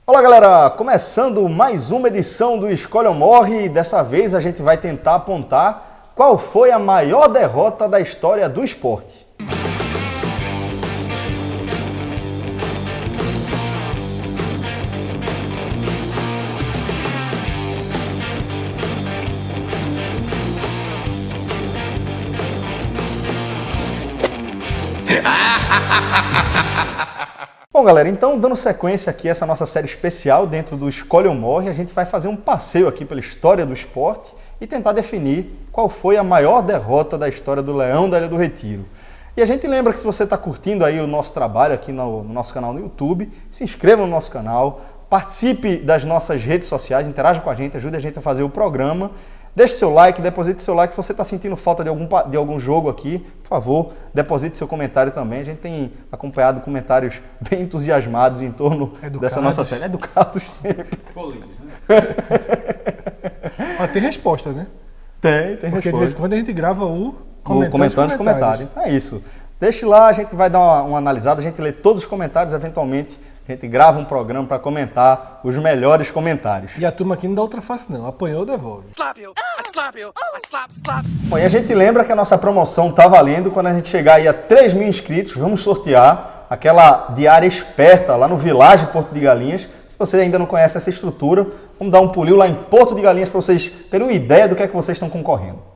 Olá galera, começando mais uma edição do Escolhe ou Morre. Dessa vez a gente vai tentar apontar qual foi a maior derrota da história do esporte. Bom galera, então dando sequência aqui a essa nossa série especial dentro do Escolhe ou Morre, a gente vai fazer um passeio aqui pela história do esporte e tentar definir qual foi a maior derrota da história do Leão da Ilha do Retiro. E a gente lembra que se você está curtindo aí o nosso trabalho aqui no nosso canal no YouTube, se inscreva no nosso canal, participe das nossas redes sociais, interaja com a gente, ajude a gente a fazer o programa. Deixe seu like, deposite seu like. Se você está sentindo falta de algum jogo aqui, por favor, deposite seu comentário também. A gente tem acompanhado comentários bem entusiasmados em torno dessa nossa série. Educados sempre. Políticos, né? Tem resposta, né? Tem Porque resposta. de vez em quando a gente grava o comentando os comentários. Então é isso. Deixe lá, a gente vai dar uma analisada, a gente lê todos os comentários, eventualmente a gente grava um programa para comentar os melhores comentários. E a turma aqui não dá outra face não, apanhou, devolve. Bom, e a gente lembra que a nossa promoção está valendo quando a gente chegar aí a 3 mil inscritos, vamos sortear aquela diária esperta lá no Village Porto de Galinhas. Se você ainda não conhece essa estrutura, vamos dar um pulinho lá em Porto de Galinhas para vocês terem uma ideia do que é que vocês estão concorrendo.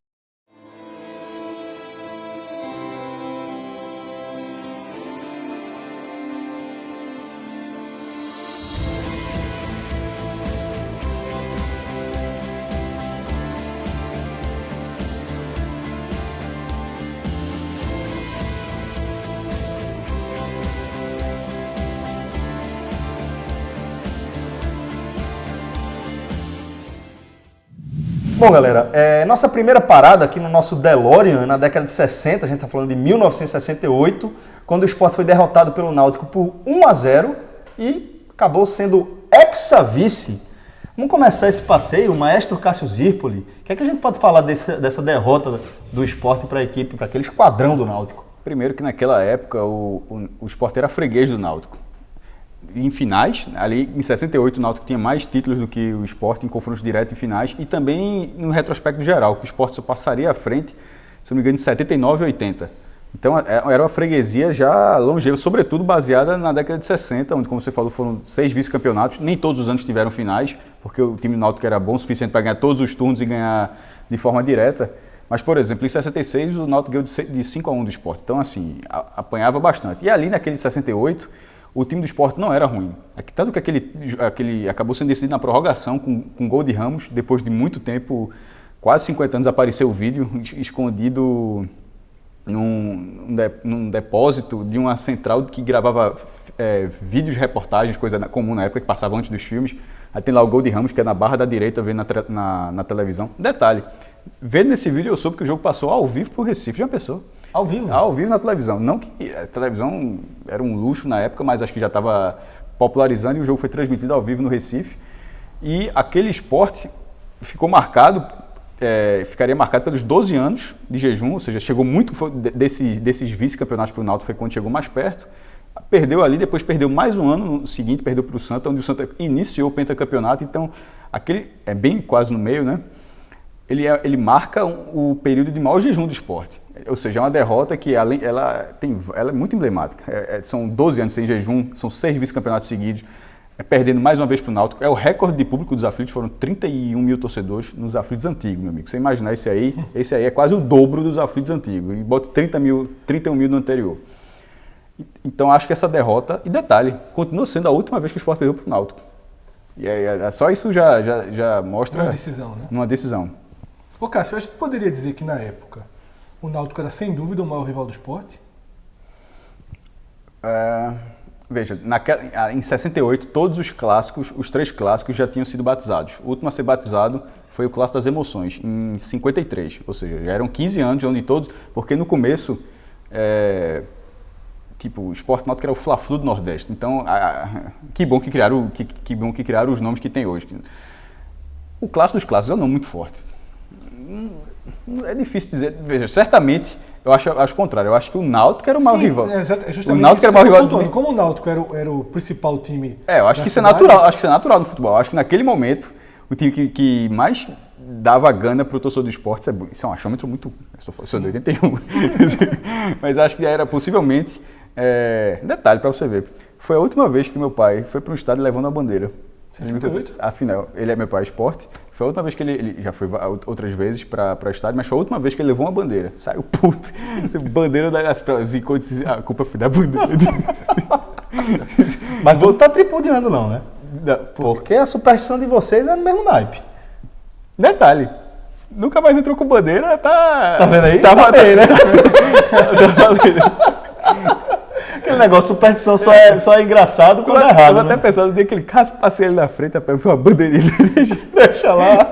Bom, galera, nossa primeira parada aqui no nosso DeLorean, na década de 60, a gente está falando de 1968, quando o Sport foi derrotado pelo Náutico por 1-0 e acabou sendo ex-vice. Vamos começar esse passeio, o maestro Cássio Zirpoli. O que é que a gente pode falar dessa derrota do Sport para a equipe, para aquele esquadrão do Náutico? Primeiro que naquela época o Sport era freguês do Náutico. Em finais, ali em 68 o Náutico tinha mais títulos do que o Sport em confrontos diretos em finais e também no retrospecto geral, que o Sport só passaria à frente, se não me engano, em 79 e 80. Então era uma freguesia já longeva, sobretudo baseada na década de 60, onde, como você falou, foram 6 vice-campeonatos, nem todos os anos tiveram finais, porque o time do Náutico era bom o suficiente para ganhar todos os turnos e ganhar de forma direta. Mas, por exemplo, em 66 o Náutico ganhou de 5-1 do Sport, então assim, apanhava bastante. E ali naquele de 68, o time do Sport não era ruim. Tanto que aquele acabou sendo decidido na prorrogação com gol de Ramos. Depois de muito tempo, quase 50 anos, apareceu o vídeo escondido num depósito de uma central que gravava vídeos de reportagens, coisa comum na época, que passava antes dos filmes. Aí tem lá o gol de Ramos, que é na barra da direita, vendo na televisão. Detalhe, vendo nesse vídeo eu soube que o jogo passou ao vivo pro Recife. Já pensou? Ao vivo? Ao vivo na televisão. Não que a televisão era um luxo na época, mas acho que já estava popularizando e o jogo foi transmitido ao vivo no Recife. E aquele esporte ficou marcado, ficaria marcado pelos 12 anos de jejum, ou seja, chegou muito desses vice-campeonatos para o Náutico, foi quando chegou mais perto. Perdeu ali, depois perdeu mais um ano, no seguinte perdeu para o Santa, onde o Santa iniciou o pentacampeonato. Então, aquele é bem quase no meio, né? Ele marca o período de maior jejum do esporte. Ou seja, é uma derrota que ela é muito emblemática. São 12 anos sem jejum, são 6 vice-campeonatos seguidos, perdendo mais uma vez para o Náutico. É o recorde de público dos aflitos, foram 31 mil torcedores nos aflitos antigos, meu amigo. Você imaginar esse aí é quase o dobro dos aflitos antigos. E bota 31 mil no anterior. Então acho que essa derrota, e detalhe, continua sendo a última vez que o Sport perdeu para o Náutico. E só isso já mostra... Uma decisão, né? Uma decisão. Ô Cássio, a gente poderia dizer que na época o Náutico era sem dúvida o maior rival do Sport? Veja, em 68 todos os clássicos, os 3 clássicos já tinham sido batizados. O último a ser batizado foi o Clássico das Emoções, em 53. Ou seja, já eram 15 anos onde todos... Porque no começo... o Sport Náutico era o Fla-Flu do Nordeste. Então, que bom que criaram os nomes que tem hoje. O clássico dos clássicos é um nome muito forte. É difícil dizer. Veja, certamente Eu acho o contrário. Eu acho que o Náutico era o maior rival. É justamente o Náutico era o maior rival. Como o Náutico era o principal time. Eu acho que isso é natural. Acho que isso é natural no futebol. Eu acho que naquele momento, o time que mais dava gana pro torcedor do esporte, isso é um achômetro muito... Eu sou de 81. Mas eu acho que era possivelmente... detalhe para você ver. Foi a última vez que meu pai foi para um estádio levando a bandeira. 68? Afinal, ele é meu pai esporte. Foi a última vez que ele já foi outras vezes para o estádio, mas foi a última vez que ele levou uma bandeira. Saiu puto. Bandeira das a culpa foi da bandeira. Mas tu não tá tripudiando não, né? Porque a superstição de vocês é no mesmo naipe. Detalhe. Nunca mais entrou com bandeira, tá... Tá vendo aí? Tá bem, né? Tá valendo. Aquele negócio, superstição só é engraçado quando é errado. Eu até pensando, no dia que ele passei ali na frente, eu vi uma bandeirinha. Deixa lá.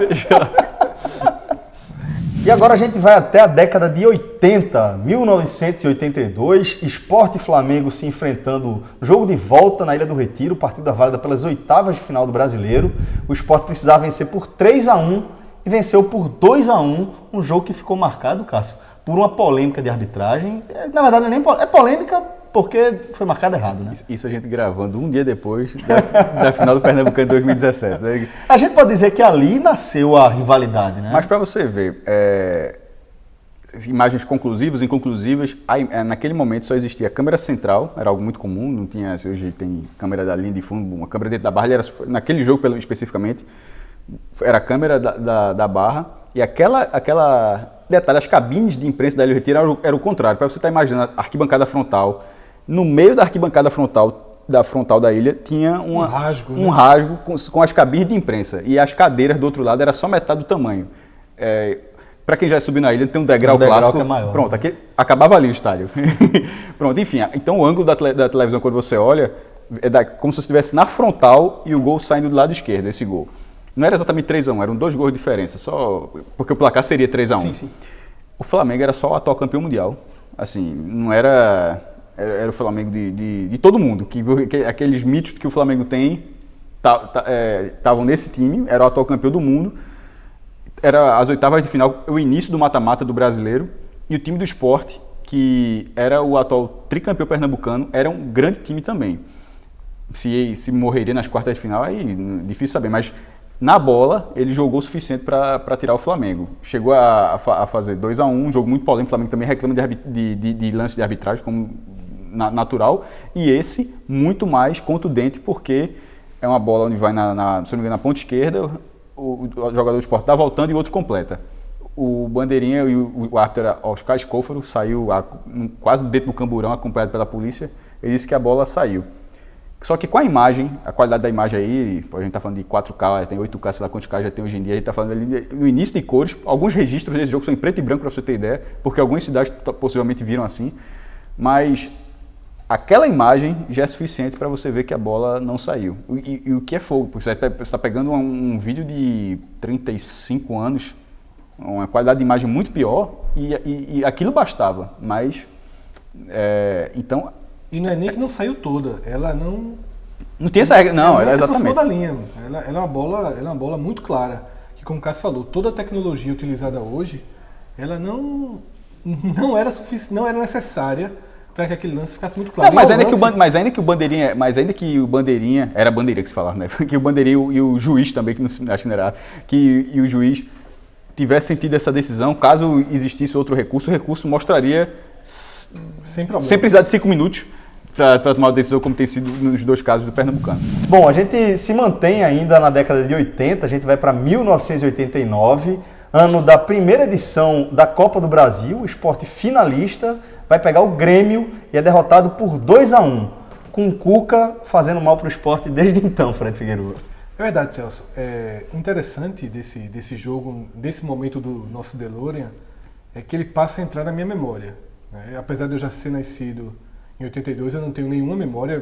E agora a gente vai até a década de 80, 1982, Sport e Flamengo se enfrentando, jogo de volta na Ilha do Retiro, partida válida pelas oitavas de final do Brasileiro. O Sport precisava vencer por 3-1 e venceu por 2-1, um jogo que ficou marcado, Cássio, por uma polêmica de arbitragem. Na verdade, é polêmica porque foi marcado errado, né? Isso a gente gravando um dia depois da final do Pernambucano de 2017. A gente pode dizer que ali nasceu a rivalidade, né? Mas para você ver, imagens conclusivas, inconclusivas, naquele momento só existia a câmera central, era algo muito comum, não tinha, hoje tem câmera da linha de fundo, uma câmera dentro da barra, naquele jogo especificamente, era a câmera da barra, e detalhe, as cabines de imprensa da Ilha do Retiro era o contrário, para você estar imaginando a arquibancada frontal. No meio da arquibancada frontal da ilha tinha um rasgo com as cabines de imprensa. E as cadeiras do outro lado era só metade do tamanho. Para quem já subiu na ilha, tem um degrau clássico. Que é maior. Pronto, aqui, acabava ali o estádio. Pronto, enfim. Então o ângulo da televisão, quando você olha, como se você estivesse na frontal e o gol saindo do lado esquerdo, esse gol. Não era exatamente 3-1, eram 2 gols de diferença, só porque o placar seria 3-1. Sim, sim. O Flamengo era só o atual campeão mundial. Assim, não era... Era o Flamengo de todo mundo. Aqueles mitos que o Flamengo tem estavam nesse time, era o atual campeão do mundo. Era as oitavas de final, o início do mata-mata do Brasileiro. E o time do Sport, que era o atual tricampeão pernambucano, era um grande time também. Se morreria nas quartas de final, aí difícil saber. Mas na bola, ele jogou o suficiente para tirar o Flamengo. Chegou a fazer 2-1, um jogo muito polêmico. O Flamengo também reclama de lance de arbitragem, como natural, e esse muito mais contundente, porque é uma bola onde vai, se não me engano, na ponta esquerda, o jogador do Sport está voltando e o outro completa. O bandeirinha e o árbitro era Oscar Escófaro, saiu quase dentro do camburão, acompanhado pela polícia, ele disse que a bola saiu. Só que com a imagem, a qualidade da imagem aí, a gente está falando de 4K, tem 8K, sei lá quantos K já tem hoje em dia, a gente está falando ali no início de cores, alguns registros desse jogo são em preto e branco, para você ter ideia, porque algumas cidades possivelmente viram assim, mas aquela imagem já é suficiente para você ver que a bola não saiu. E o que é fogo? Porque você está pegando um vídeo de 35 anos, uma qualidade de imagem muito pior, e aquilo bastava. Mas, então... E não é nem que não saiu toda, ela não... Não tem essa regra, não, ela é se aproximou exatamente. da linha. Ela é uma bola muito clara. Que, como o Cássio falou, toda a tecnologia utilizada hoje, ela não era necessária para que aquele lance ficasse muito claro. Não, mas ainda que o bandeirinha, era bandeirinha que se falava, né? Que o bandeirinha e o juiz também, que não, acho que não era, e o juiz tivesse sentido essa decisão, caso existisse outro recurso, o recurso mostraria sem precisar de 5 minutos para tomar uma decisão, como tem sido nos 2 casos do Pernambucano. Bom, a gente se mantém ainda na década de 80, a gente vai para 1989, ano da primeira edição da Copa do Brasil, o Sport finalista, vai pegar o Grêmio e é derrotado por 2-1, com o Cuca fazendo mal para o Sport desde então, Fred Figueiredo. É verdade, Celso. Interessante desse jogo, desse momento do nosso DeLorean, é que ele passa a entrar na minha memória. Né? Apesar de eu já ser nascido em 82, eu não tenho nenhuma memória.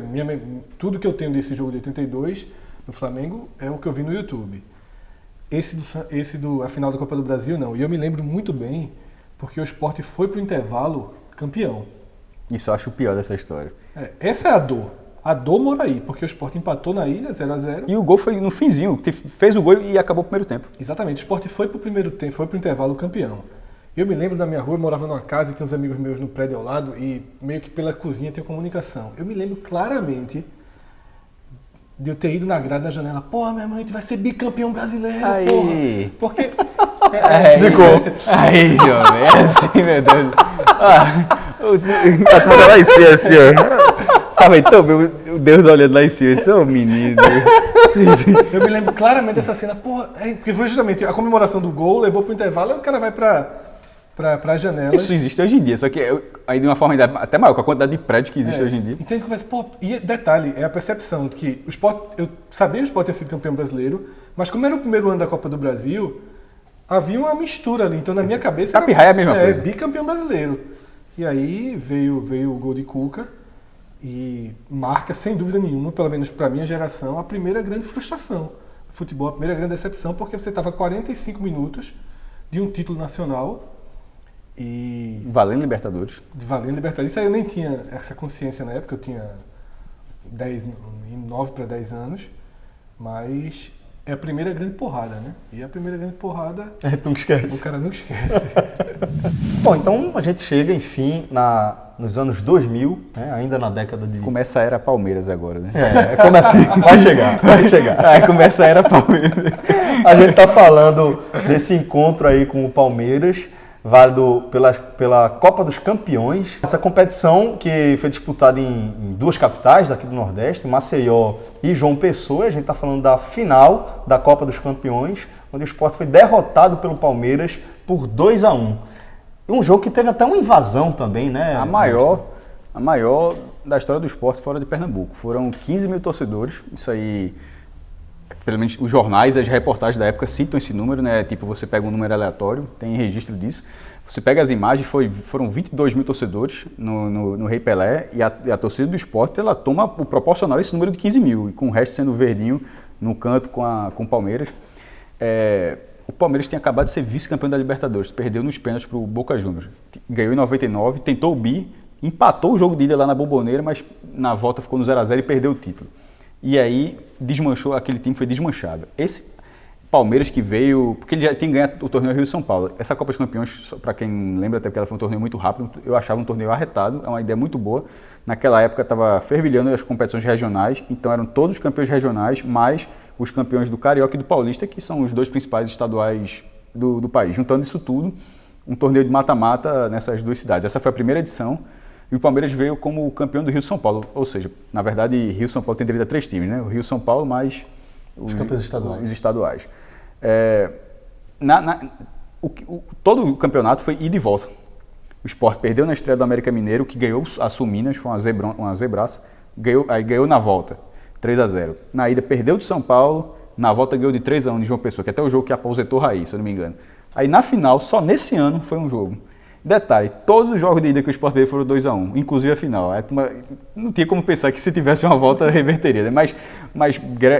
Tudo que eu tenho desse jogo de 82, do Flamengo, é o que eu vi no YouTube. A final da Copa do Brasil, não. E eu me lembro muito bem, porque o Sport foi para o intervalo campeão. Isso eu acho o pior dessa história. Essa é a dor. A dor mora aí, porque o Sport empatou na ilha, 0-0. E o gol foi no finzinho, fez o gol e acabou o primeiro tempo. Exatamente, o Sport foi para o primeiro tempo, foi para o intervalo campeão. Eu me lembro da minha rua, eu morava numa casa e tinha uns amigos meus no prédio ao lado e meio que pela cozinha tem comunicação. Eu me lembro claramente de eu ter ido na grade da janela. Pô, minha mãe, tu vai ser bicampeão brasileiro, Aí. porra. Porque... Aí, jovem, é assim, meu Deus. A câmera lá em cima, assim, ó. Então, o Deus olhando lá em cima, esse é o menino. Eu me lembro claramente dessa cena, porra, porque foi justamente a comemoração do gol, levou pro intervalo e o cara vai para janelas. Isso existe hoje em dia, só que aí de uma forma ainda até maior, com a quantidade de prédio que existe hoje em dia. Entende que vai ser, pô, e detalhe, é a percepção de que o Sport, eu sabia que o Sport tinha sido campeão brasileiro, mas como era o primeiro ano da Copa do Brasil, havia uma mistura ali, então na minha cabeça Capirraia é a mesma coisa. Bicampeão brasileiro. E aí veio o gol de Cuca e marca, sem dúvida nenhuma, pelo menos para minha geração, a primeira grande frustração. O futebol, a primeira grande decepção, porque você estava 45 minutos de um título nacional e... Valendo Libertadores. Valendo Libertadores. Isso aí eu nem tinha essa consciência na época, eu tinha 9 para 10 anos, mas é a primeira grande porrada, né? E a primeira grande porrada... nunca esquece. O cara nunca esquece. Bom, então a gente chega, enfim, nos anos 2000, né? Ainda na década de... Começa a era Palmeiras agora, né? Vai chegar. Aí começa a era Palmeiras. A gente tá falando desse encontro aí com o Palmeiras, válido pela Copa dos Campeões. Essa competição que foi disputada em duas capitais daqui do Nordeste, Maceió e João Pessoa. A gente está falando da final da Copa dos Campeões, onde o Sport foi derrotado pelo Palmeiras por 2-1. Um jogo que teve até uma invasão também, né? A maior da história do Sport fora de Pernambuco. Foram 15 mil torcedores. Isso aí, pelo menos os jornais, as reportagens da época citam esse número, né? Tipo, você pega um número aleatório, tem registro disso. Você pega as imagens, foram 22 mil torcedores no Rei Pelé, e a torcida do Sport, ela toma o proporcional esse número de 15 mil, e com o resto sendo verdinho no canto com o Palmeiras. O Palmeiras tinha acabado de ser vice-campeão da Libertadores, perdeu nos pênaltis para o Boca Juniors. Ganhou em 99, tentou o bi, empatou o jogo de ida lá na Bomboneira, mas na volta ficou no 0-0 e perdeu o título. E aí desmanchou, aquele time foi desmanchado. Esse Palmeiras que veio, porque ele já tem ganhado o torneio Rio-São Paulo. Essa Copa dos Campeões, para quem lembra, até porque ela foi um torneio muito rápido, eu achava um torneio arretado, é uma ideia muito boa. Naquela época estava fervilhando as competições regionais, então eram todos os campeões regionais, mais os campeões do Carioca e do Paulista, que são os dois principais estaduais do país. Juntando isso tudo, um torneio de mata-mata nessas duas cidades. Essa foi a primeira edição, e o Palmeiras veio como campeão do Rio-São Paulo. Ou seja, na verdade, Rio-São Paulo tem direito a 3 times, né? O Rio-São Paulo mais os campeões estaduais. Todo o campeonato foi ida e volta. O Sport perdeu na estreia do América Mineiro, que ganhou a Suminas, foi uma zebraça, ganhou na volta, 3-0. Na ida perdeu de São Paulo, na volta ganhou de 3-1 de João Pessoa, que até o jogo que aposentou Raiz, se eu não me engano. Aí na final, só nesse ano, foi um jogo. Detalhe, todos os jogos de ida que o Sport veio foram 2-1, inclusive a final. Não tinha como pensar que se tivesse uma volta reverteria, né? Mas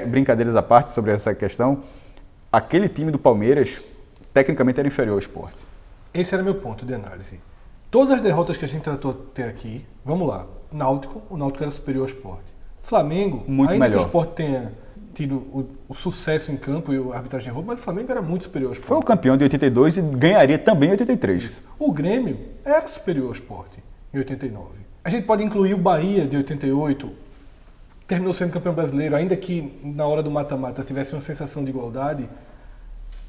brincadeiras à parte sobre essa questão, aquele time do Palmeiras, tecnicamente, era inferior ao Sport. Esse era meu ponto de análise. Todas as derrotas que a gente tratou até aqui, vamos lá, o Náutico era superior ao Sport. Flamengo, muito ainda melhor. Que o Sport tenha tido o sucesso em campo e a arbitragem errou, mas o Flamengo era muito superior ao Sport. Foi o campeão de 82 e ganharia também em 83. Isso. O Grêmio era superior ao Sport em 89. A gente pode incluir o Bahia de 88, terminou sendo campeão brasileiro, ainda que na hora do mata-mata tivesse uma sensação de igualdade,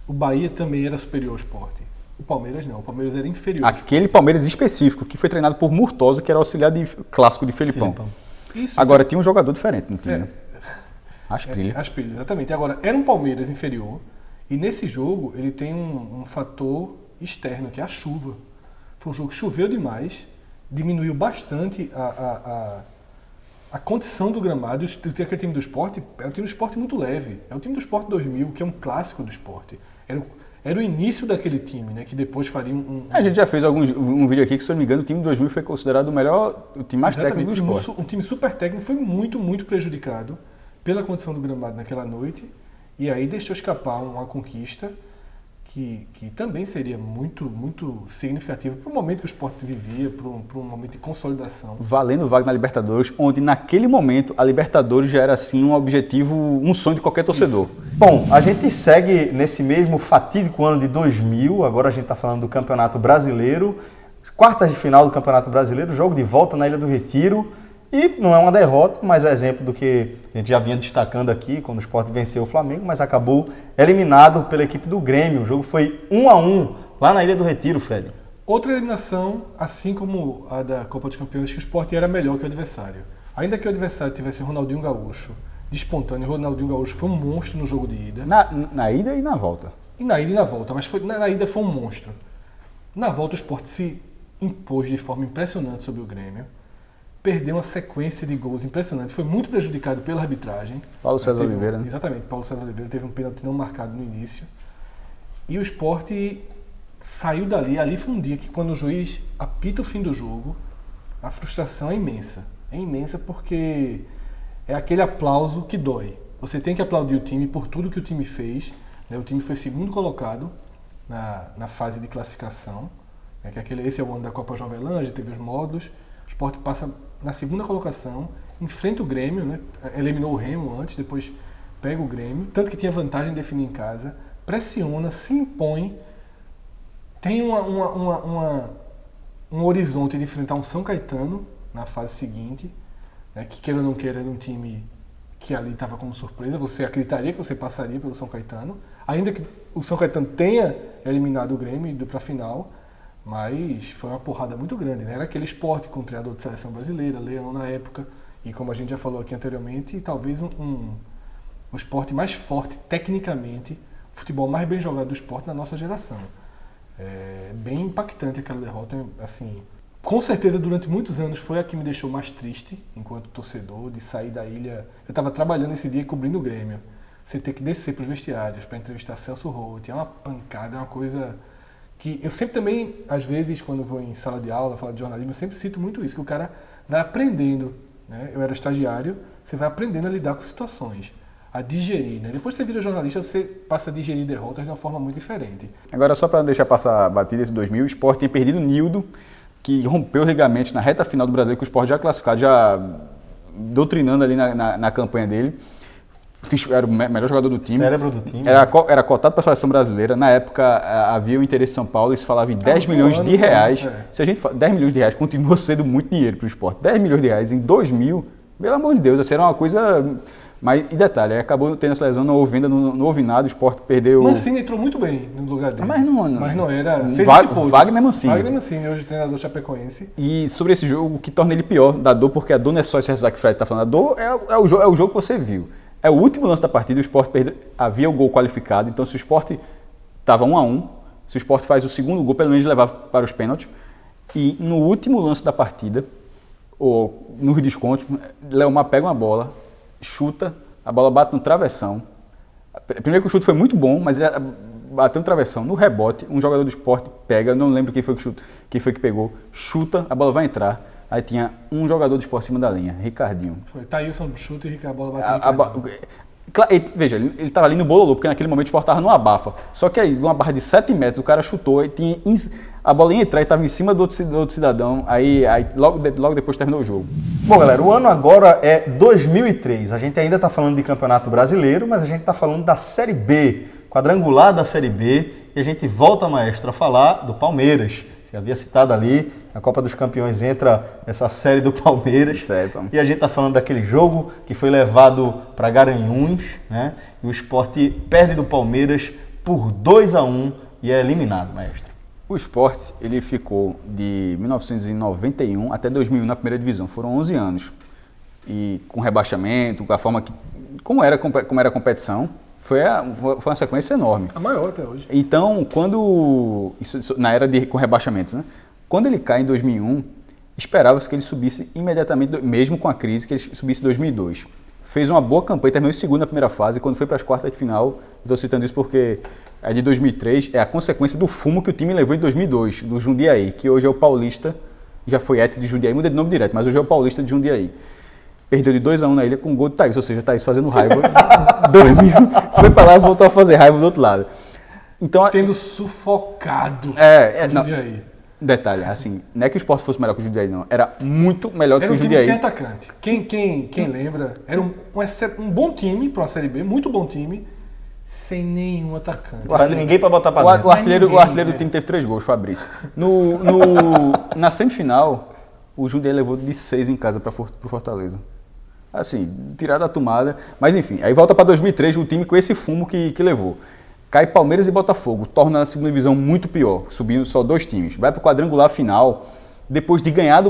o Bahia também era superior ao Sport. O Palmeiras não, o Palmeiras era inferior. Aquele Palmeiras específico, que foi treinado por Murtosa, que era auxiliar clássico de Felipão. Isso, agora tinha um jogador diferente no time. Asprilha, exatamente. Agora, era um Palmeiras inferior, e nesse jogo ele tem um fator externo, que é a chuva. Foi um jogo que choveu demais, diminuiu bastante a condição do gramado. Aquele time do Sport é um time do Sport muito leve. É o time do Sport 2000, que é um clássico do Sport. Era o início daquele time, né? Que depois faria A gente já fez um vídeo aqui que, se eu não me engano, o time 2000 foi considerado o time mais técnico do Sport. Um time super técnico, foi muito, muito prejudicado pela condição do gramado naquela noite, e aí deixou escapar uma conquista que também seria muito, muito significativo para o momento que o Sport vivia, para um momento de consolidação. Valendo vaga na Libertadores, onde naquele momento a Libertadores já era assim um objetivo, um sonho de qualquer torcedor. Isso. Bom, a gente segue nesse mesmo fatídico ano de 2000, agora a gente está falando do Campeonato Brasileiro, quartas de final do Campeonato Brasileiro, jogo de volta na Ilha do Retiro, e não é uma derrota, mas é exemplo do que a gente já vinha destacando aqui, quando o Sport venceu o Flamengo, mas acabou eliminado pela equipe do Grêmio. O jogo foi 1-1 lá na Ilha do Retiro, Fred. Outra eliminação, assim como a da Copa dos Campeões, que o Sport era melhor que o adversário. Ainda que o adversário tivesse o Ronaldinho Gaúcho despontando, e o Ronaldinho Gaúcho foi um monstro no jogo de ida. Na ida e na volta. E na ida e na volta, mas na ida foi um monstro. Na volta o Sport se impôs de forma impressionante sobre o Grêmio. Perdeu uma sequência de gols impressionante. Foi muito prejudicado pela arbitragem. Paulo César Oliveira, né? Exatamente, Paulo César Oliveira teve um pênalti não marcado no início. E o Sport saiu dali. Ali foi um dia que, quando o juiz apita o fim do jogo, a frustração é imensa. É imensa porque é aquele aplauso que dói. Você tem que aplaudir o time por tudo que o time fez. Né? O time foi segundo colocado na fase de classificação. Né? Esse é o ano da Copa João Avelange, teve os módulos. O Sport passa na segunda colocação, enfrenta o Grêmio, né? Eliminou o Remo antes, depois pega o Grêmio, tanto que tinha vantagem de definir em casa, pressiona, se impõe, tem um horizonte de enfrentar um São Caetano na fase seguinte, né? Que queira ou não queira, era um time que ali estava como surpresa, você acreditaria que você passaria pelo São Caetano, ainda que o São Caetano tenha eliminado o Grêmio e ido para a final. Mas foi uma porrada muito grande, né? Era aquele Sport com o treinador de seleção brasileira, Leão na época, e como a gente já falou aqui anteriormente, talvez um Sport mais forte tecnicamente, o futebol mais bem jogado do Sport na nossa geração. É bem impactante aquela derrota, assim, com certeza durante muitos anos foi a que me deixou mais triste enquanto torcedor, de sair da ilha. Eu estava trabalhando esse dia cobrindo o Grêmio, você ter que descer para os vestiários para entrevistar Celso Roth, é uma pancada, é uma coisa que eu sempre também, às vezes, quando vou em sala de aula, falar de jornalismo, eu sempre cito muito isso, que o cara vai aprendendo, né? Eu era estagiário, você vai aprendendo a lidar com situações, a digerir, né? Depois que você vira jornalista, você passa a digerir derrotas de uma forma muito diferente. Agora, só para não deixar passar a batida esse 2000, o Sport tem perdido o Nildo, que rompeu os ligamentos na reta final do Brasileiro, que o Sport já classificado, já doutrinando ali na campanha dele. Era o melhor jogador do time. Cérebro do time. Era cotado para a seleção brasileira. Na época havia o interesse de São Paulo e se falava em 10 milhões de reais. Se a gente fala, 10 milhões de reais continua sendo muito dinheiro para o Sport. 10 milhões de reais em 2000, pelo amor de Deus, assim, era uma coisa. Mas, e detalhe, acabou tendo essa lesão, não houve venda, não houve nada, o Sport perdeu. Mancini entrou muito bem no lugar dele. Mas não era. Fez o que pôde. Wagner Mancini, hoje treinador chapecoense. E sobre esse jogo, o que torna ele pior da dor, porque a dor não é só esse resultado que o Fred está falando, a dor é o jogo que você viu. É o último lance da partida, o Sport perdeu, havia o gol qualificado, então se o Sport estava 1-1, se o Sport faz o segundo gol, pelo menos levava para os pênaltis, e no último lance da partida, ou nos descontos, Leomar pega uma bola, chuta, a bola bate no travessão. Primeiro que o chute foi muito bom, mas ele bateu no travessão, no rebote, um jogador do Sport pega, não lembro quem foi que pegou, chuta, a bola vai entrar. Aí tinha um jogador do Sport em cima da linha, Ricardinho. Foi Thailson chuta e a bola bateu. Veja, ele estava ali no bololô, porque naquele momento o Sport estava no abafa. Só que aí, numa barra de 7 metros, o cara chutou, e a bola ia entrar e estava em cima do outro cidadão. Aí logo depois terminou o jogo. Bom, galera, o ano agora é 2003. A gente ainda está falando de Campeonato Brasileiro, mas a gente está falando da Série B, quadrangular da Série B. E a gente volta, maestro, a falar do Palmeiras. Você havia citado ali, a Copa dos Campeões entra essa série do Palmeiras. Certo. E a gente está falando daquele jogo que foi levado para Garanhuns, né? E o Sport perde do Palmeiras por 2-1 e é eliminado, maestro. O Sport, ele ficou de 1991 até 2001 na primeira divisão. Foram 11 anos. E com rebaixamento, com a forma que... Como era a competição, foi uma sequência enorme. A maior até hoje. Então, na era com rebaixamento, né? Quando ele cai em 2001, esperava-se que ele subisse imediatamente, mesmo com a crise, que ele subisse em 2002. Fez uma boa campanha, terminou em segundo na primeira fase, e quando foi para as quartas de final, estou citando isso porque a de 2003 é a consequência do fumo que o time levou em 2002, do Jundiaí, que hoje é o Paulista, já foi ET de Jundiaí, muda de nome direto, mas hoje é o Paulista de Jundiaí. Perdeu de 2-1 na ilha com um gol de Thaís, ou seja, Thaís fazendo raiva. 2000, foi para lá e voltou a fazer raiva do outro lado. Então, Tendo sufocado É, o Jundiaí. detalhe, assim, não é que o Sport fosse melhor que o Jundiaí, não. Era muito melhor Era que um o time Jundiaí. sem atacante. Quem lembra, era um bom time para uma Série B, muito bom time, sem nenhum atacante. Sem ninguém pra botar pra O dentro. artilheiro, ninguém, o artilheiro do né? time teve 3 gols, Fabrício. Na semifinal, o Jundiaí levou de 6 em casa pro Fortaleza. Assim, tirar da tomada. Mas enfim, aí volta para 2003, o time com esse fumo que levou. Cai Palmeiras e Botafogo, torna a segunda divisão muito pior, subindo só 2 times. Vai para o quadrangular final, depois de ganhar do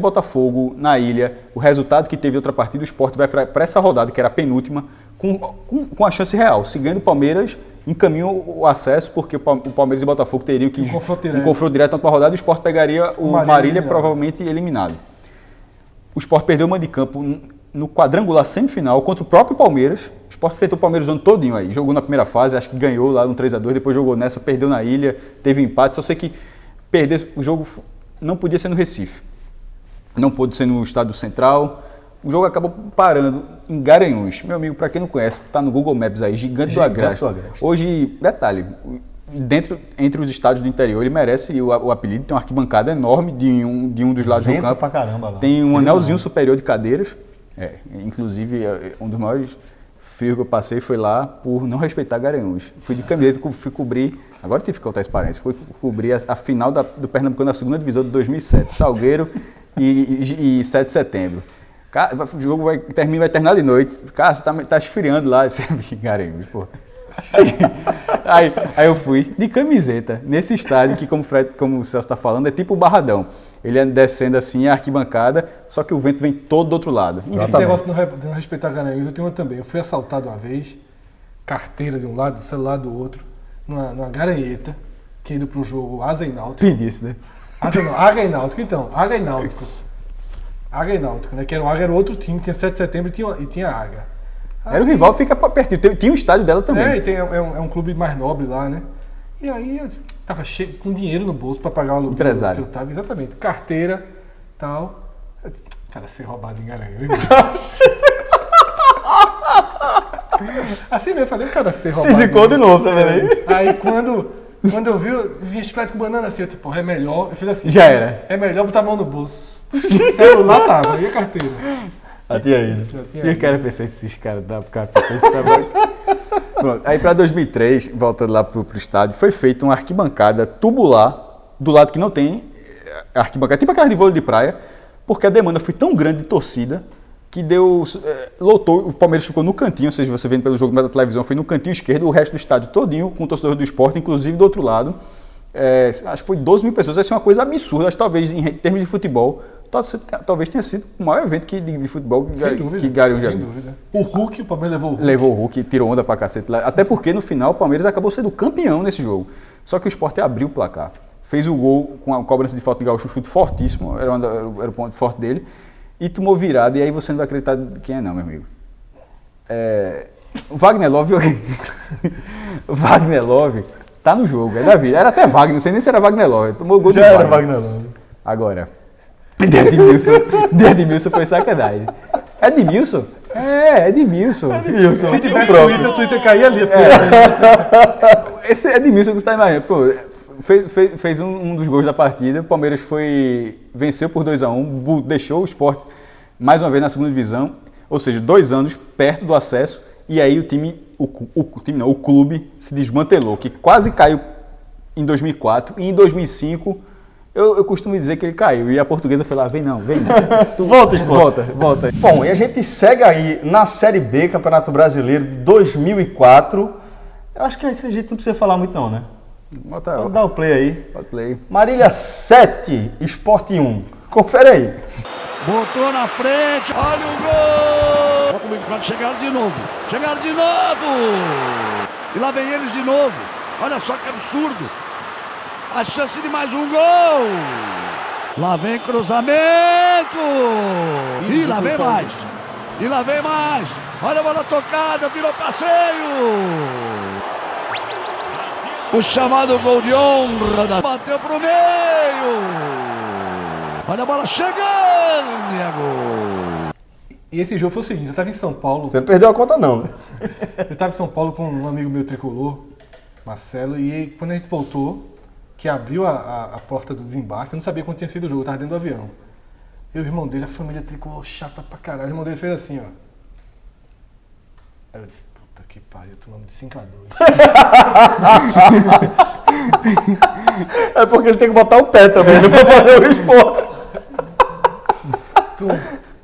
Botafogo na ilha, o resultado que teve outra partida, o Sport vai para essa rodada, que era a penúltima, com a chance real. Se ganha do Palmeiras, encaminha o acesso, porque o Palmeiras e Botafogo teriam que Um confronto direto na rodada, e o Sport pegaria o Marília eliminado. provavelmente eliminado. O Sport perdeu o mando de campo no quadrangular semifinal contra o próprio Palmeiras. O Sport enfrentou o Palmeiras o ano todinho aí. Jogou na primeira fase, acho que ganhou lá no 3-2, depois jogou nessa, perdeu na ilha, teve empate. Só sei que perder o jogo não podia ser no Recife. Não pôde ser no Estádio Central. O jogo acabou parando em Garanhuns. Meu amigo, para quem não conhece, tá no Google Maps aí, Gigante do Agreste. Hoje, detalhe, entre os estádios do interior, ele merece o apelido. Tem uma arquibancada enorme de um dos lados do campo. Pra caramba lá. Tem um anelzinho superior de cadeiras. Inclusive, um dos maiores frios que eu passei foi lá por não respeitar Garanhuns. Fui de camiseta, fui cobrir. Agora tive que contar essa experiência. Fui cobrir a final do Pernambucano na segunda divisão de 2007. Salgueiro e 7 de setembro. Cara, o jogo vai terminar de noite. Cara, você tá esfriando lá. Garanhuns, pô. Aí eu fui de camiseta nesse estádio que, como o Celso está falando, é tipo o Barradão. Ele é descendo assim a arquibancada, só que o vento vem todo do outro lado. Esse negócio de não respeitar Garanhuns, eu tenho uma também. Eu fui assaltado uma vez, carteira de um lado, celular do outro, numa garanheta, que indo para o jogo Asa e Náutico. Pedi isso, né? Águia e Náutico, então. Águia e Náutico. Águia e Náutico, né? Que era o Águia, era outro time, tinha 7 de setembro e tinha Águia. Era o rival, fica pertinho. Tinha o estádio dela também. É um clube mais nobre lá, né? E aí eu tava cheio, com dinheiro no bolso para pagar o aluguel Empresário. que eu tava, exatamente. Carteira, tal. Eu disse, cara, ser roubado em Garanhuns. Assim mesmo, eu falei, cara, ser roubado. Se zicou de novo, tá vendo aí? Aí quando eu vi a chiclete com banana assim, eu tipo, é melhor. Eu fiz assim. Já era. É melhor botar a mão no bolso. O celular tava, e a carteira? Até aí, né? Já tinha E eu ido. quero pensar se esses caras dão pra esse trabalho. Pronto. Aí para 2003, voltando lá pro estádio, foi feita uma arquibancada tubular, do lado que não tem arquibancada, tipo aquela de vôlei de praia, porque a demanda foi tão grande de torcida que lotou, o Palmeiras ficou no cantinho, ou seja, você vendo pelo jogo da televisão, foi no cantinho esquerdo, o resto do estádio todinho, com torcedores do Sport, inclusive do outro lado. Acho que foi 12 mil pessoas, vai ser uma coisa absurda, acho que talvez em termos de futebol, talvez tenha sido o maior evento de futebol que Garanhuns já Sem viu. dúvida. O Hulk, o Palmeiras levou o Hulk. Levou o Hulk, tirou onda pra cacete lá. Até porque no final o Palmeiras acabou sendo campeão nesse jogo. Só que o Sport abriu o placar. Fez o gol com a cobrança de falta de Gaúcho, chute fortíssimo, era o ponto forte dele. E tomou virada, e aí você não vai acreditar quem é não, meu amigo. O Wagner Love... o Wagner Love tá no jogo, é da vida. Era até Wagner, não sei nem se era Wagner Love. Tomou o gol Já de era Wagner. Wagner Love. Agora, Edmilson foi sacanagem. Edmilson? Edmilson. Se tivesse Twitter, o Twitter caía ali. Esse Edmilson que você está imaginando, pô, fez um dos gols da partida, o Palmeiras venceu por 2-1, deixou o Sport mais uma vez na segunda divisão, ou seja, 2 anos perto do acesso, e aí o clube se desmantelou, que quase caiu em 2004, e em 2005 eu costumo dizer que ele caiu, e a Portuguesa foi lá, vem não. Volta, Sport. Volta. Bom, e a gente segue aí na Série B, Campeonato Brasileiro de 2004. Eu acho que esse a gente não precisa falar muito não, né? Pode dar o play aí. Pode play. Marília 7, Sport 1. Confere aí. Botou na frente, olha o gol! Olha comigo, quando chegaram de novo. E lá vem eles de novo. Olha só que absurdo. A chance de mais um gol. Lá vem cruzamento. E lá vem mais. Olha a bola tocada, virou passeio. O chamado gol de honra. Bateu pro meio. Olha a bola chegando e é gol. E esse jogo foi o seguinte, eu estava em São Paulo. Você não perdeu a conta não, né? Eu estava em São Paulo com um amigo meu tricolor. Marcelo, e aí, quando a gente voltou, que abriu a porta do desembarque, eu não sabia quando tinha sido o jogo, eu tava dentro do avião. E o irmão dele, a família tricolor chata pra caralho, o irmão dele fez assim, ó. Aí eu disse, puta que pariu, tomamos de 5-2. É porque ele tem que botar o pé também, né, pra fazer o esporte.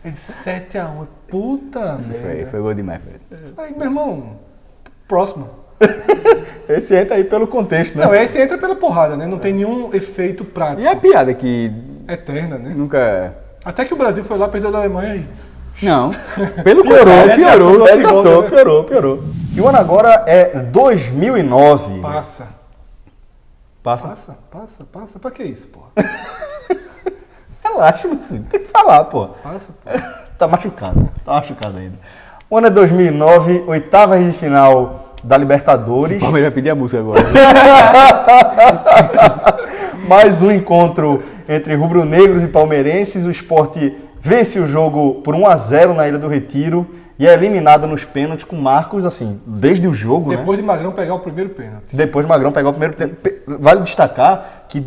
Ele 7-1, puta merda. Foi gol demais, velho. Aí, meu irmão, próximo. Esse entra aí pelo contexto, né? Não, esse entra pela porrada, né? Não tem nenhum efeito prático. E a piada que Eterna, né? nunca... Até que o Brasil foi lá, perdeu da Alemanha e... Não, pelo contrário, Piorou. E o ano agora é 2009. Passa. Passa? Passa. Pra que isso, porra? Relaxa, meu filho. Tem que falar, pô. Passa, pô. Tá machucado ainda. O ano é 2009, oitavas de final da Libertadores. O Palmeiras vai pedir a música agora. Mais um encontro entre rubro-negros e palmeirenses. O Sport vence o jogo por 1-0 na Ilha do Retiro e é eliminado nos pênaltis com Marcos, assim, desde o jogo, Depois de Magrão pegar o primeiro pênalti. Depois de Magrão pegar o primeiro tempo. Vale destacar que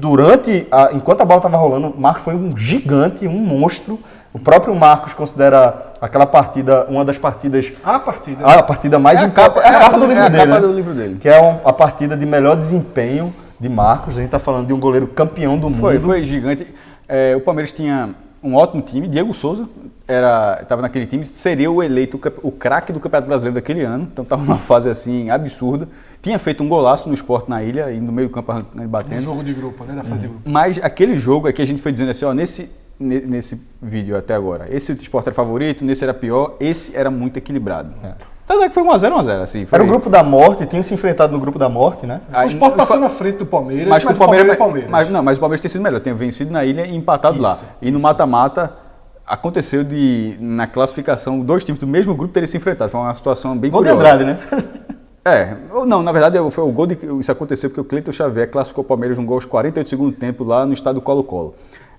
enquanto a bola estava rolando, Marcos foi um gigante, um monstro. O próprio Marcos considera aquela partida uma das partidas... A partida. A partida mais... É a capa do livro dele, capa né? do livro dele. Que é a partida de melhor desempenho de Marcos. A gente está falando de um goleiro campeão do mundo. Foi gigante. O Palmeiras tinha um ótimo time. Diego Souza estava naquele time, seria o eleito o craque do Campeonato Brasileiro daquele ano. Então estava numa fase assim absurda. Tinha feito um golaço no Sport na Ilha e no meio do campo batendo. No jogo de grupo, né? Da fase de grupo. Mas aquele jogo é que a gente foi dizendo assim, ó, nesse vídeo até agora, esse Sport era favorito, nesse era pior, esse era muito equilibrado. Tanto é que foi 1-0, assim. Era o grupo da morte, tinham se enfrentado no grupo da morte, né? O Sport passou na frente do Palmeiras, mas o Palmeiras é Palmeiras. Mas o Palmeiras tem sido melhor, tem vencido na Ilha e empatado lá. E no mata-mata aconteceu na classificação, 2 times do mesmo grupo terem se enfrentado. Foi uma situação bem curiosa. Gol de Andrade, né? Não, na verdade foi o gol isso aconteceu porque o Cleiton Xavier classificou o Palmeiras um gol aos 48 do segundo tempo lá no estádio Colo-Colo.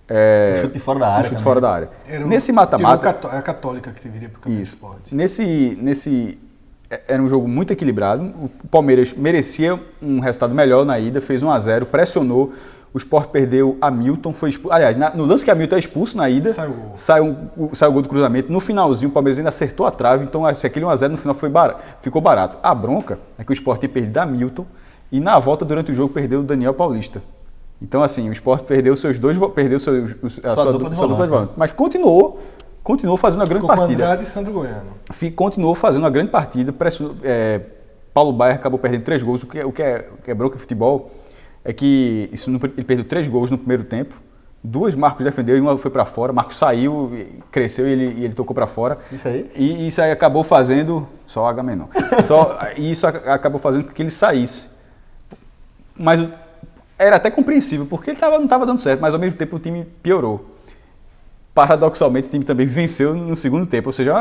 Um chute fora da área. Um chute fora da área. Nesse mata-mata... É a Católica que viria para o Campeonato Isso. Esporte. Era um jogo muito equilibrado. O Palmeiras merecia um resultado melhor na ida, fez 1-0, pressionou. O Sport perdeu a Milton, foi expulso. Aliás, no lance que a Milton é expulso na ida, saiu o gol do cruzamento. No finalzinho, o Palmeiras ainda acertou a trave, então aquele 1-0 no final ficou barato. A bronca é que o Sport tinha perdido a Milton e na volta durante o jogo perdeu o Daniel Paulista. Então, assim, o Sport perdeu a sua dupla de volante. Mas continuou fazendo uma grande partida. Andrade e Sandro Goiano. Continuou fazendo uma grande partida. Paulo Baier acabou perdendo 3 gols. O que é bronca em futebol é que ele perdeu 3 gols no primeiro tempo. 2 Marcos defendeu e uma foi para fora. Marcos saiu, cresceu e ele tocou para fora. Isso aí? E isso aí acabou fazendo... Só H menor. E isso acabou fazendo com que ele saísse. Mas era até compreensível, porque ele não estava dando certo, mas ao mesmo tempo o time piorou. Paradoxalmente, o time também venceu no segundo tempo. Ou seja,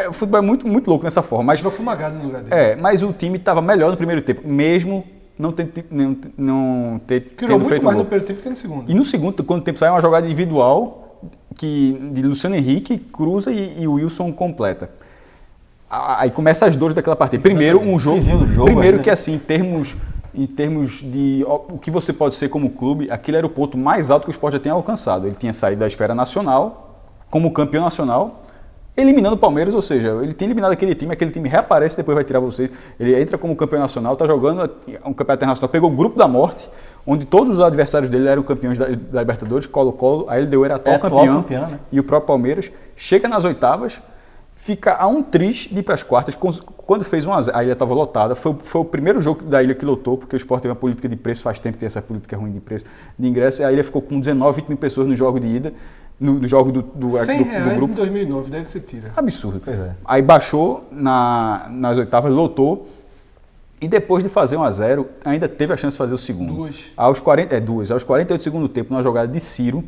o futebol é muito, muito louco nessa forma. Mas tirou Fumagado no lugar dele. Mas o time estava melhor no primeiro tempo, mesmo não ter criou muito mais no primeiro tempo que no segundo. E no segundo, quando o tempo saiu, uma jogada individual de Luciano Henrique, cruza e o Wilson completa. Aí começa as dores daquela partida. Primeiro, que assim, em termos de o que você pode ser como clube, aquele era o ponto mais alto que o Sport já tinha alcançado. Ele tinha saído da esfera nacional, como campeão nacional, eliminando o Palmeiras, ou seja, ele tinha eliminado aquele time reaparece e depois vai tirar você. Ele entra como campeão nacional, está jogando um campeonato internacional, pegou o grupo da morte, onde todos os adversários dele eram campeões da Libertadores, Colo-Colo, a LDU era atual campeão, né? E o próprio Palmeiras chega nas oitavas, fica a um triz de ir para as quartas. Quando fez 1-0, a ilha estava lotada. Foi o primeiro jogo da ilha que lotou, porque o Sport teve uma política de preço, faz tempo que tem essa política ruim de preço de ingresso. E a ilha ficou com 19, 20 mil pessoas no jogo de ida, no jogo do grupo. Em 2009, deve ser tira. Absurdo. Aí baixou nas oitavas, lotou. E depois de fazer 1-0, ainda teve a chance de fazer o segundo. Aos 48 do segundo tempo, numa jogada de Ciro,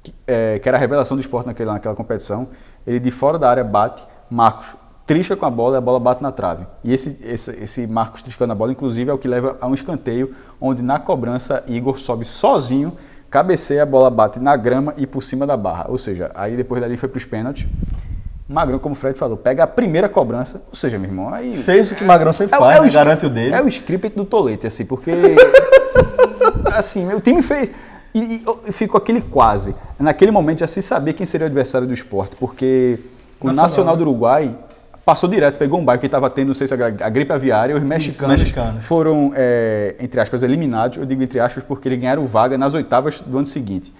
que era a revelação do Sport naquela competição. Ele de fora da área bate, Marcos trisca com a bola e a bola bate na trave. E esse Marcos triscando a bola, inclusive, é o que leva a um escanteio, onde na cobrança Igor sobe sozinho, cabeceia, a bola bate na grama e por cima da barra. Ou seja, aí depois dali foi para os pênaltis. Magrão, como o Fred falou, pega a primeira cobrança, ou seja, meu irmão, aí... Fez o que Magrão sempre faz, né? Garante o dele. É o script do Tolete, assim, porque... assim, o time fez... E ficou aquele quase. Naquele momento já se sabia quem seria o adversário do Sport, porque o Nacional do Uruguai passou direto, pegou um bairro que estava tendo, não sei se a gripe aviária, os mexicanos foram, entre aspas, eliminados. Eu digo entre aspas porque eles ganharam vaga nas oitavas do ano seguinte.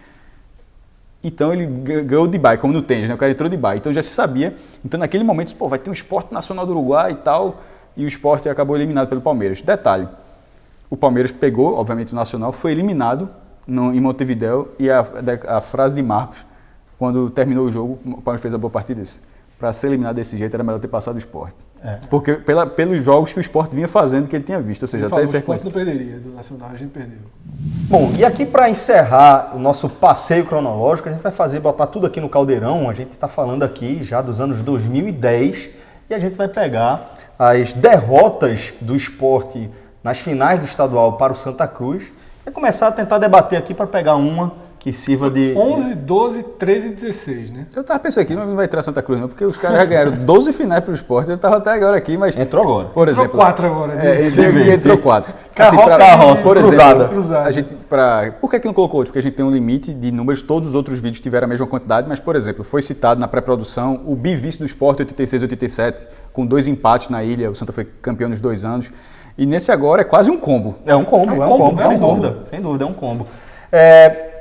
Então ele ganhou de bye, como no tênis, né? O cara entrou de bye. Então já se sabia. Então naquele momento, pô, vai ter um Sport Nacional do Uruguai e tal, e o Sport acabou eliminado pelo Palmeiras. Detalhe, o Palmeiras pegou, obviamente, o Nacional, foi eliminado em Montevidéu, e a frase de Marcos, quando terminou o jogo, o Palmeiras fez a boa partida desse. Para ser eliminado desse jeito, era melhor ter passado o Sport. Porque pelos jogos que o Sport vinha fazendo, que ele tinha visto. Ou seja, até o Sport não perderia, do Nacional a gente perdeu. Bom, e aqui para encerrar o nosso passeio cronológico, a gente vai botar tudo aqui no caldeirão. A gente está falando aqui já dos anos 2010 e a gente vai pegar as derrotas do Sport nas finais do estadual para o Santa Cruz e começar a tentar debater aqui para pegar uma que sirva de... 11, 12, 13 e 16, né? Eu tava pensando aqui, não vai entrar Santa Cruz não, porque os caras já ganharam 12 finais pro Sport, eu tava até agora aqui, mas... Entrou agora. Por exemplo, entrou 4 agora. Entrou 4. Carroça, por cruzada. Exemplo, a gente, por que não colocou? Porque a gente tem um limite de números, todos os outros vídeos tiveram a mesma quantidade, mas, por exemplo, foi citado na pré-produção o bivice do Sport 86 e 87, com 2 empates na ilha, o Santa foi campeão nos 2 anos, e nesse agora é quase um combo. É um combo, sem dúvida, é um combo.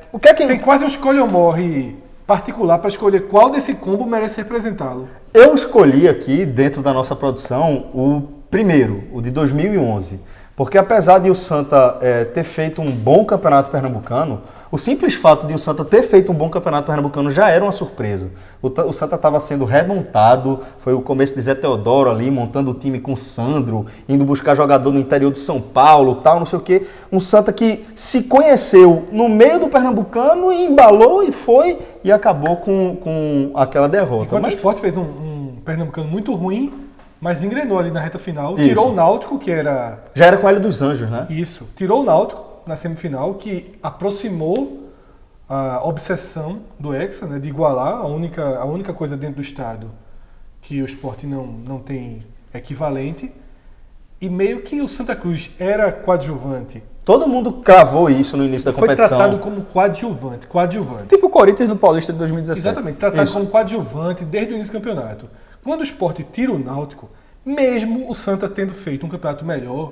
O que é que... Tem quase um escolha ou morre particular para escolher qual desse combo merece representá-lo. Eu escolhi aqui, dentro da nossa produção, o primeiro, o de 2011. Porque apesar de o Santa ter feito um bom campeonato pernambucano, o simples fato de o Santa ter feito um bom campeonato pernambucano já era uma surpresa. O Santa estava sendo remontado, foi o começo de Zé Teodoro ali, montando o time com o Sandro, indo buscar jogador no interior de São Paulo, tal, não sei o quê. Um Santa que se conheceu no meio do pernambucano e embalou e foi e acabou com aquela derrota. Enquanto o Sport fez um pernambucano muito ruim, mas engrenou ali na reta final, tirou o Náutico, que era... Já era com a Ilha dos Anjos, né? Isso, tirou o Náutico na semifinal, que aproximou a obsessão do Hexa, né, de igualar a única coisa dentro do estado que o Sport não tem equivalente, e meio que o Santa Cruz era coadjuvante. Todo mundo cravou isso no início da competição. Foi tratado como coadjuvante. Tipo o Corinthians no Paulista de 2017. Exatamente, tratado como coadjuvante desde o início do campeonato. Quando o Sport tira o Náutico, mesmo o Santa tendo feito um campeonato melhor,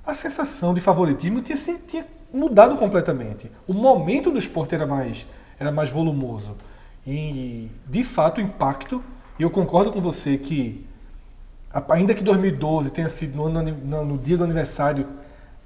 a sensação de favoritismo tinha mudado completamente. O momento do Sport era mais volumoso. E, de fato, o impacto, e eu concordo com você que, ainda que 2012 tenha sido no dia do aniversário,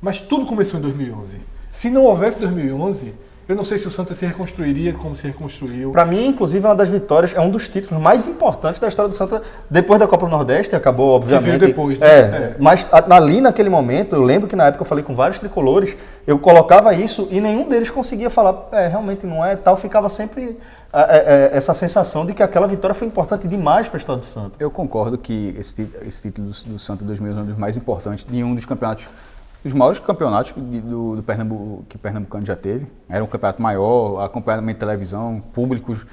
mas tudo começou em 2011. Se não houvesse 2011... eu não sei se o Santa se reconstruiria como se reconstruiu. Para mim, inclusive, é uma das vitórias, é um dos títulos mais importantes da história do Santa, depois da Copa do Nordeste, acabou, obviamente. Que veio depois, né? Mas ali naquele momento, eu lembro que na época eu falei com vários tricolores, eu colocava isso e nenhum deles conseguia falar, realmente não é, tal, ficava sempre essa sensação de que aquela vitória foi importante demais para a história do Santa. Eu concordo que esse título do Santa 2011 é um dos mais importantes de um dos campeonatos. Os maiores campeonatos do Pernambuco, que o Pernambucano já teve. Era um campeonato maior, acompanhamento de televisão, públicos.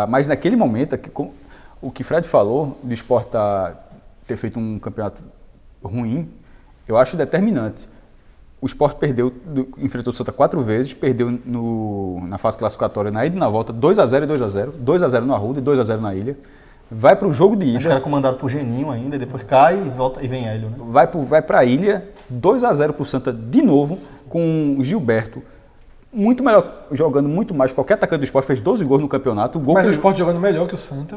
Mas naquele momento, o que Fred falou de Sport ter feito um campeonato ruim, eu acho determinante. O Sport enfrentou o Santa 4 vezes, perdeu na fase classificatória na ida e na volta 2-0 e 2-0. 2-0 no Arruda e 2-0 na Ilha. Vai para o jogo de ida. Acho que era comandado por Geninho ainda, depois cai e volta e vem Hélio, né? Vai para a Ilha, 2-0 para o Santa de novo, com o Gilberto muito melhor, jogando muito mais. Qualquer atacante do Sport fez 12 gols no campeonato. Mas o Sport jogando melhor que o Santa.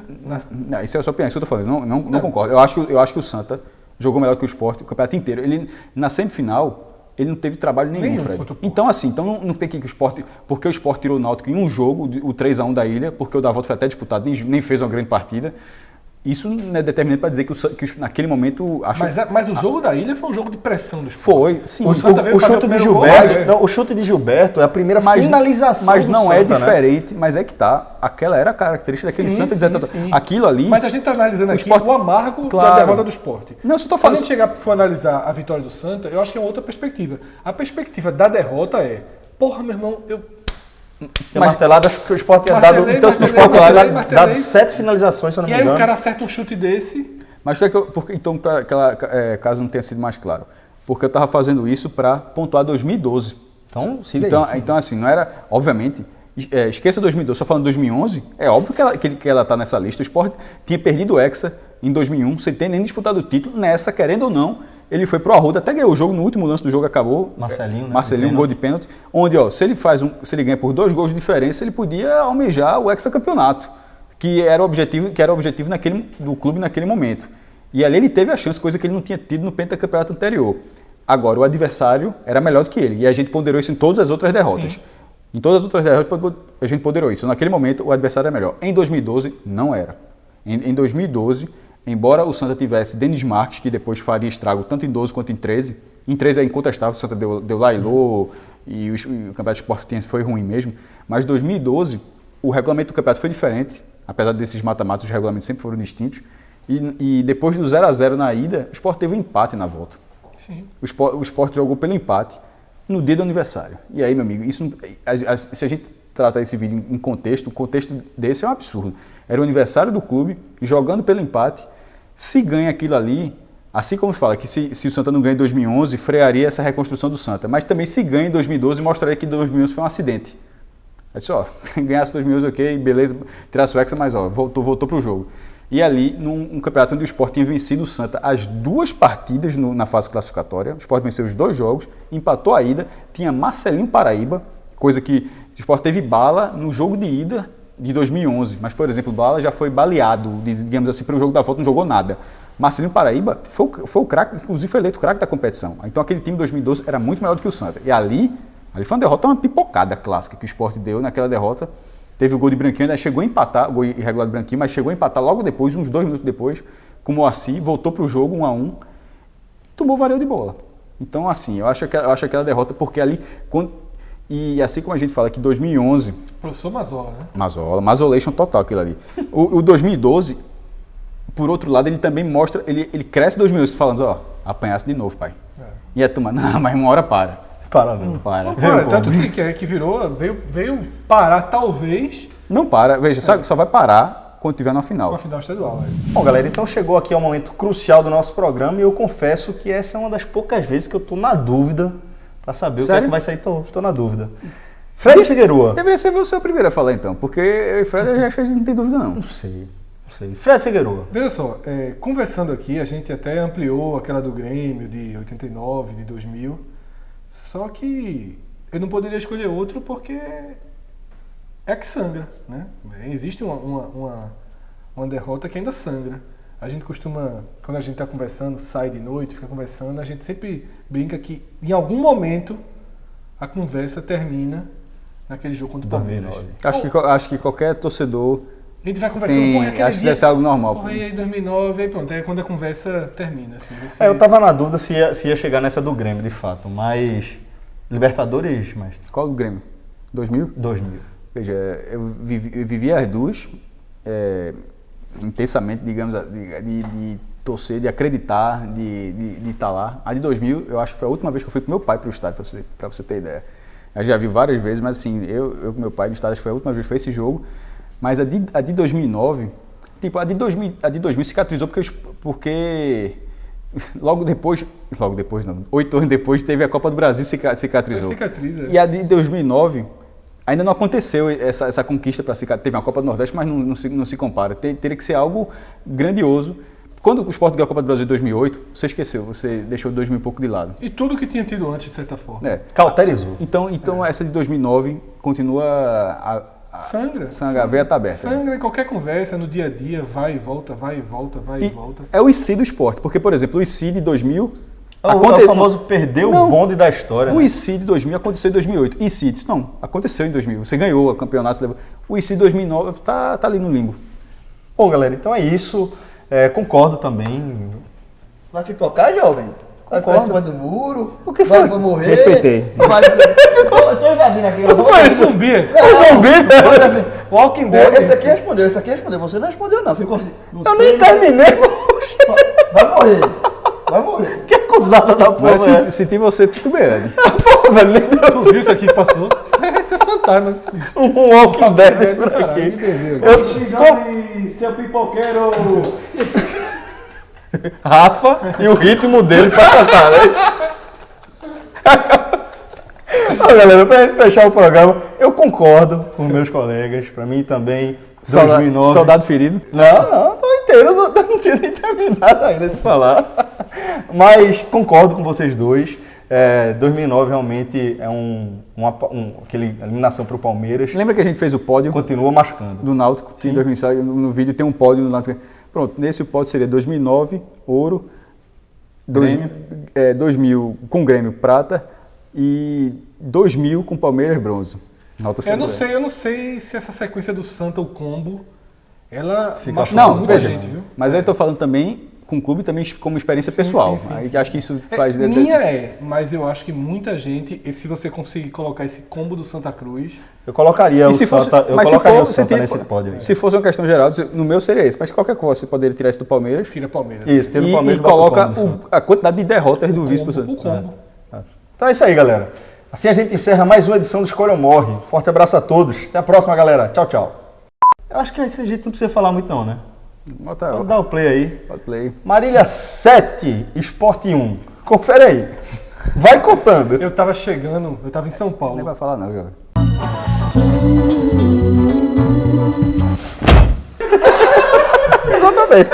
Não, isso é a sua opinião, isso que eu estou falando. Não concordo. Eu acho que o Santa jogou melhor que o Sport o campeonato inteiro. Ele, na semifinal, ele não teve trabalho nenhum, Fred. Então, assim, não tem que o Sport... Porque o Sport tirou o Náutico em um jogo, o 3-1 da Ilha, porque o da volta foi até disputado, nem fez uma grande partida. Isso não é determinante para dizer que naquele momento... Mas o jogo da Ilha foi um jogo de pressão do Sport. Foi, sim. O chute de Gilberto... o chute de Gilberto é a primeira finalização mas não Santa, é diferente, né? Mas é que tá. Aquela era a característica daquele Santa. Aquilo ali... Mas a gente está analisando aqui Sport, o amargo da derrota do Sport. Não, só tô falando... Quando a gente for analisar a vitória do Santa, eu acho que é uma outra perspectiva. A perspectiva da derrota é... Porra, meu irmão, Tinha martelado, acho que o Sport tinha dado... Martelei, Então, o Sport martelei, tinha martelei. dado 7 finalizações, se eu não E me aí engano. o cara acerta um chute desse. Mas então, caso não tenha sido mais claro, porque eu estava fazendo isso para pontuar 2012. Então, siga Então, isso. então, assim, não era, obviamente, esqueça 2012, só falando 2011, é óbvio que ela está nessa lista. O Sport tinha perdido o Hexa em 2001, sem ter nem disputado o título. Nessa, querendo ou não, ele foi pro Arruda, até ganhou o jogo, no último lance do jogo acabou. Marcelinho, né? Marcelinho, um gol de pênalti, onde, ó, se ele ganha por 2 gols de diferença, ele podia almejar o hexacampeonato, que era o objetivo do clube naquele momento. E ali ele teve a chance, coisa que ele não tinha tido no pentacampeonato anterior. Agora, o adversário era melhor do que ele, e a gente ponderou isso em todas as outras derrotas. Sim. Em todas as outras derrotas, a gente ponderou isso. Naquele momento, o adversário era melhor. Em 2012, não era. Em 2012, embora o Santa tivesse Denis Marques, que depois faria estrago tanto em 12 quanto em 13, em 13 é incontestável, o Santa deu Lailô, e o Campeonato Esportiense foi ruim mesmo, mas em 2012, o regulamento do campeonato foi diferente, apesar desses mata-matas, os regulamentos sempre foram distintos, e depois do 0-0 na ida, o Sport teve um empate na volta. Sim. O Sport jogou pelo empate no dia do aniversário. E aí, meu amigo, isso, se a gente trata esse vídeo em contexto, o contexto desse é um absurdo. Era o aniversário do clube, jogando pelo empate. Se ganha aquilo ali, assim como se fala que se o Santa não ganha em 2011, frearia essa reconstrução do Santa. Mas também se ganha em 2012, mostraria que 2011 foi um acidente. Aí disse, ó, ganhasse 2011, ok, beleza, tirasse o Hexa, mas ó, voltou pro jogo. E ali, num campeonato onde o Sport tinha vencido o Santa as 2 partidas na fase classificatória, o Sport venceu os 2 jogos, empatou a ida, tinha Marcelinho Paraíba, coisa que o Sport teve bala no jogo de ida de 2011, mas, por exemplo, Bala já foi baleado, digamos assim, para o jogo da volta, não jogou nada. Marcelinho Paraíba foi o craque, inclusive foi eleito o craque da competição. Então aquele time de 2012 era muito melhor do que o Santa. E ali foi uma derrota, uma pipocada clássica que o Sport deu naquela derrota. Teve o gol de Branquinho, ainda chegou a empatar, o gol irregular de Branquinho, mas chegou a empatar logo depois, uns 2 minutos depois, com o Moacir, voltou para o jogo 1-1, tomou vareio de bola. Então, assim, eu acho aquela derrota, porque ali, e assim como a gente fala que 2011... Professor Mazola, né? Mazolation total aquilo ali. O 2012, por outro lado, ele também mostra, ele cresce em 2011, falando, ó, apanhasse de novo, pai. E a turma, não, mas uma hora para. Parabéns. Não para. Olha, tanto que virou, veio parar talvez Não para, veja, só vai parar quando tiver na final. uma final estadual. Né? Bom, galera, então chegou aqui ao momento crucial do nosso programa e eu confesso que essa é uma das poucas vezes que eu tô na dúvida para saber o que é que vai sair. Tô na dúvida. Fred Figueroa. Deveria ser você o primeiro a falar então, porque eu e Fred acho que a gente não tem dúvida não. Não sei. Fred Figueroa. Veja só, conversando aqui, a gente até ampliou aquela do Grêmio de 89, de 2000, só que eu não poderia escolher outro porque é que sangra, né? Existe uma derrota que ainda sangra. A gente costuma, quando a gente está conversando, sai de noite, fica conversando, a gente sempre brinca que em algum momento a conversa termina naquele jogo contra o Palmeiras. Acho que qualquer torcedor A gente vai conversando, porra, aquele acho que dia, deve ser algo normal. porra, aí 2009, aí pronto, aí quando a conversa termina. Assim, Eu tava na dúvida se ia chegar nessa do Grêmio, de fato, mas... Libertadores, mas... Qual o Grêmio? 2000? 2000. Veja, eu vivi as duas intensamente, digamos, de torcer, de acreditar, de estar lá. A de 2000, eu acho que foi a última vez que eu fui com meu pai para o estádio, para você ter ideia. Eu já vi várias vezes, mas assim, eu com meu pai no estádio, acho que foi a última vez que foi esse jogo. Mas a de 2009, tipo, a de 2000 cicatrizou porque logo depois não, 8 anos depois teve a Copa do Brasil, cicatrizou. Cicatriza. E a de 2009 ainda não aconteceu essa conquista para cicatrizar. Teve a Copa do Nordeste, mas não se compara. Teria que ser algo grandioso. Quando o Sport ganhou a Copa do Brasil em 2008, você esqueceu, você deixou 2000 e pouco de lado. E tudo que tinha tido antes, de certa forma. Cauterizou. Então essa de 2009 continua Sangra. A veia tá aberta. Sangra em qualquer conversa, no dia a dia, vai e volta, vai e volta, vai e volta. É o IC do esporte, porque, por exemplo, o IC de 2000... O famoso perdeu o bonde da história. O né? IC de 2000 aconteceu em 2008. IC, não, aconteceu em 2000. Você ganhou o campeonato. Você levou. O IC de 2009 tá ali no limbo. Bom, galera, então é isso. Concordo também. Vai pipocar, jovem? Vai ficar em cima do muro? O que foi? Vai morrer? Respeitei. Eu tô invadindo aqui. Foi zumbi. Assim, Walking Dead. esse aqui respondeu. Você não respondeu, não. Ficou assim. Eu nem terminei. Vai morrer. Que acusada da porra. Mas senti você titubeando. Porra, velho. Tu viu isso aqui que passou? Isso é fantástico. matar, não esse bicho. Um Walking Dead por Caralho, aqui. que desenho. Xingando seu pipoqueiro! Rafa e o ritmo dele pra cantar, né? Ó, galera, pra gente fechar o programa, eu concordo com meus colegas. Pra mim também, 2009... Soldado ferido. Não, tô inteiro, não tinha nem terminado ainda de falar. Mas concordo com vocês dois. 2009 realmente é aquele eliminação para o Palmeiras. Lembra que a gente fez o pódio Continua machucando. do Náutico? Sim. Em 2007, no vídeo tem um pódio do Náutico. Pronto, nesse pódio seria 2009, ouro, Grêmio. 2000 com Grêmio, prata, e 2000 com Palmeiras, bronze. Náutico Eu não sei se essa sequência do Santa, o combo, ela Fica machucou Não, muita veja, gente, viu? mas eu estou falando também com o clube também como experiência Sim, pessoal. sim, Aí sim. acho que isso faz... Mas eu acho que muita gente, e se você conseguir colocar esse combo do Santa Cruz, Eu colocaria E o se fosse- Santa, eu mas se colocaria for, o você Santa tira- nesse pódio aí. Se fosse uma questão geral, no meu seria esse, mas qualquer coisa você poderia tirar esse do Palmeiras tira Palmeiras. Isso, tira o e Palmeiras bota o coloca combo do Santa. a quantidade de derrotas do vice. O combo. Então é isso aí, galera. Assim a gente encerra mais uma edição do Escolha ou Morre. Forte abraço a todos. Até a próxima, galera. Tchau, tchau. Eu acho que esse a gente não precisa falar muito não, né? Bota, Pode dar o play aí. pode play. Marília 7, Sport 1. Confere aí. Vai contando. Eu tava chegando, eu tava em São Paulo. Nem vai falar não, jovem. Exatamente.